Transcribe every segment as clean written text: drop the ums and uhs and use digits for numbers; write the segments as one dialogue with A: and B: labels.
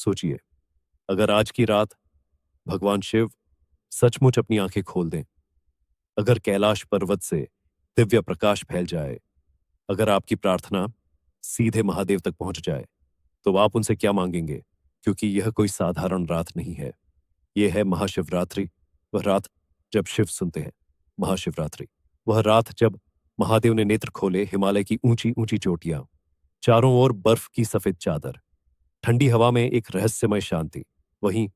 A: सोचिए, अगर आज की रात भगवान शिव सचमुच अपनी आंखें खोल दें, अगर कैलाश पर्वत से दिव्य प्रकाश फैल जाए, अगर आपकी प्रार्थना सीधे महादेव तक पहुंच जाए, तो आप उनसे क्या मांगेंगे? क्योंकि यह कोई साधारण रात नहीं है। यह है महाशिवरात्रि, वह रात जब शिव सुनते हैं। महाशिवरात्रि, वह रात जब महादेव ने नेत्र खोले, हिमालय की ऊंची ऊंची चोटियां, चारों ओर बर्फ की सफेद चादर, ठंडी हवा में एक रहस्यमय शांति। वहीं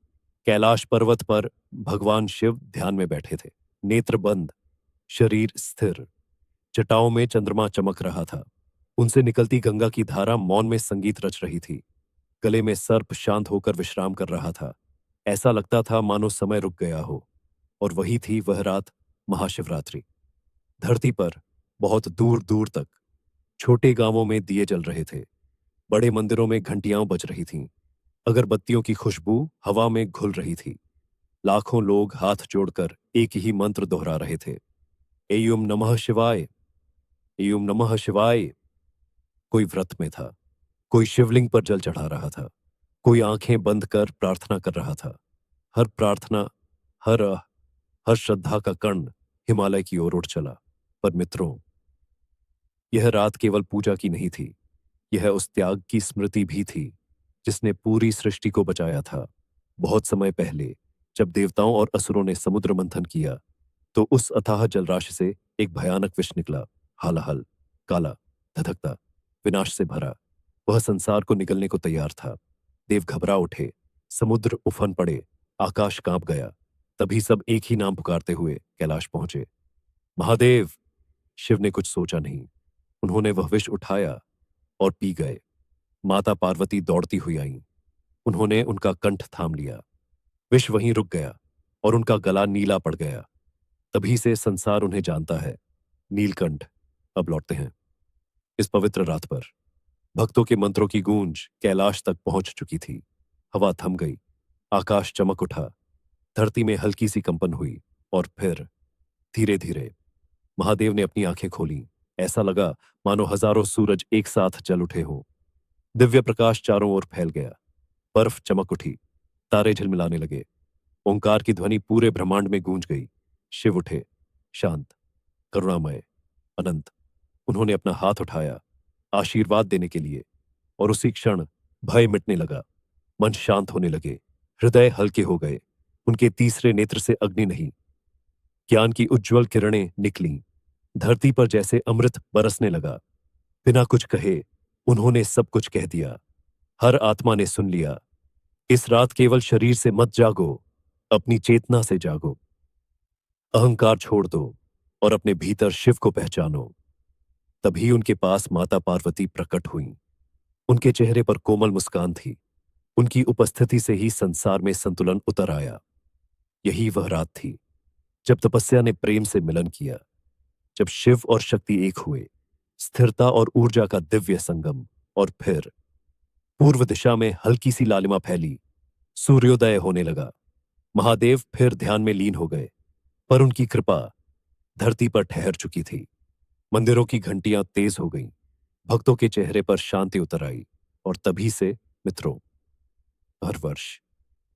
A: कैलाश पर्वत पर भगवान शिव ध्यान में बैठे थे, नेत्र बंद, शरीर स्थिर। जटाओं में चंद्रमा चमक रहा था। उनसे निकलती गंगा की धारा मौन में संगीत रच रही थी। गले में सर्प शांत होकर विश्राम कर रहा था। ऐसा लगता था मानो समय रुक गया हो। और वही थी वह रात, महाशिवरात्रि। धरती पर बहुत दूर दूर तक छोटे गांवों में दिए जल रहे थे। बड़े मंदिरों में घंटियां बज रही थीं। अगरबत्तियों की खुशबू हवा में घुल रही थी। लाखों लोग हाथ जोड़कर एक ही मंत्र दोहरा रहे थे। एयुम नमः शिवाय, एयुम नमः शिवाय। कोई व्रत में था, कोई शिवलिंग पर जल चढ़ा रहा था, कोई आंखें बंद कर प्रार्थना कर रहा था। हर प्रार्थना, हर हर श्रद्धा का कण हिमालय की ओर उठ चला। पर मित्रों, यह रात केवल पूजा की नहीं थी, यह उस त्याग की स्मृति भी थी जिसने पूरी सृष्टि को बचाया था। बहुत समय पहले, जब देवताओं और असुरों ने समुद्र मंथन किया, तो उस अथाह जलराशि से एक भयानक विष निकला। हालाहल, काला, धधकता, विनाश से भरा। वह संसार को निगलने को तैयार था। देव घबरा उठे, समुद्र उफन पड़े, आकाश कांप गया। तभी सब एक ही नाम पुकारते हुए कैलाश पहुंचे। महादेव! शिव ने कुछ सोचा नहीं। उन्होंने वह विष उठाया और पी गए। माता पार्वती दौड़ती हुई आईं। उन्होंने उनका कंठ थाम लिया। विष वहीं रुक गया और उनका गला नीला पड़ गया। तभी से संसार उन्हें जानता है, नीलकंठ। अब लौटते हैं। इस पवित्र रात पर भक्तों के मंत्रों की गूंज कैलाश तक पहुंच चुकी थी। हवा थम गई, आकाश चमक उठा, धरती में हल्की सी कंपन हुई और फिर धीरे धीरे महादेव ने अपनी आंखें खोलीं। ऐसा लगा मानो हजारों सूरज एक साथ जल उठे हों। दिव्य प्रकाश चारों ओर फैल गया। बर्फ चमक उठी, तारे झिलमिलाने लगे। ओंकार की ध्वनि पूरे ब्रह्मांड में गूंज गई। शिव उठे, शांत, करुणामय, अनंत। उन्होंने अपना हाथ उठाया आशीर्वाद देने के लिए, और उसी क्षण भय मिटने लगा। मन शांत होने लगे, हृदय हल्के हो गए। उनके तीसरे नेत्र से अग्नि नहीं, ज्ञान की उज्जवल किरणें निकलीं। धरती पर जैसे अमृत बरसने लगा। बिना कुछ कहे उन्होंने सब कुछ कह दिया। हर आत्मा ने सुन लिया। इस रात केवल शरीर से मत जागो, अपनी चेतना से जागो। अहंकार छोड़ दो और अपने भीतर शिव को पहचानो। तभी उनके पास माता पार्वती प्रकट हुईं। उनके चेहरे पर कोमल मुस्कान थी। उनकी उपस्थिति से ही संसार में संतुलन उतर आया। यही वह रात थी जब तपस्या ने प्रेम से मिलन किया, जब शिव और शक्ति एक हुए, स्थिरता और ऊर्जा का दिव्य संगम। और फिर पूर्व दिशा में हल्की सी लालिमा फैली, सूर्योदय होने लगा। महादेव फिर ध्यान में लीन हो गए, पर उनकी कृपा धरती पर ठहर चुकी थी। मंदिरों की घंटियां तेज हो गईं, भक्तों के चेहरे पर शांति उतर आई। और तभी से मित्रों, हर वर्ष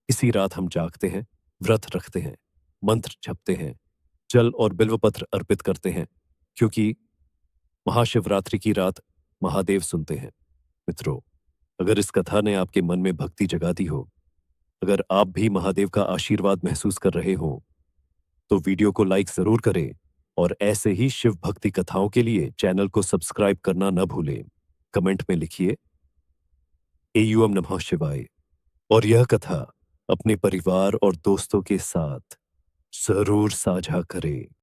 A: इसी रात हम जागते हैं, व्रत रखते हैं, मंत्र जपते हैं, जल और बिल्वपत्र अर्पित करते हैं, क्योंकि महाशिवरात्रि की रात महादेव सुनते हैं। मित्रों, अगर इस कथा ने आपके मन में भक्ति जगा दी हो, अगर आप भी महादेव का आशीर्वाद महसूस कर रहे हो, तो वीडियो को लाइक जरूर करें और ऐसे ही शिव भक्ति कथाओं के लिए चैनल को सब्सक्राइब करना न भूलें। कमेंट में लिखिए एयूएम नमः शिवाय और यह कथा अपने परिवार और दोस्तों के साथ जरूर साझा करें।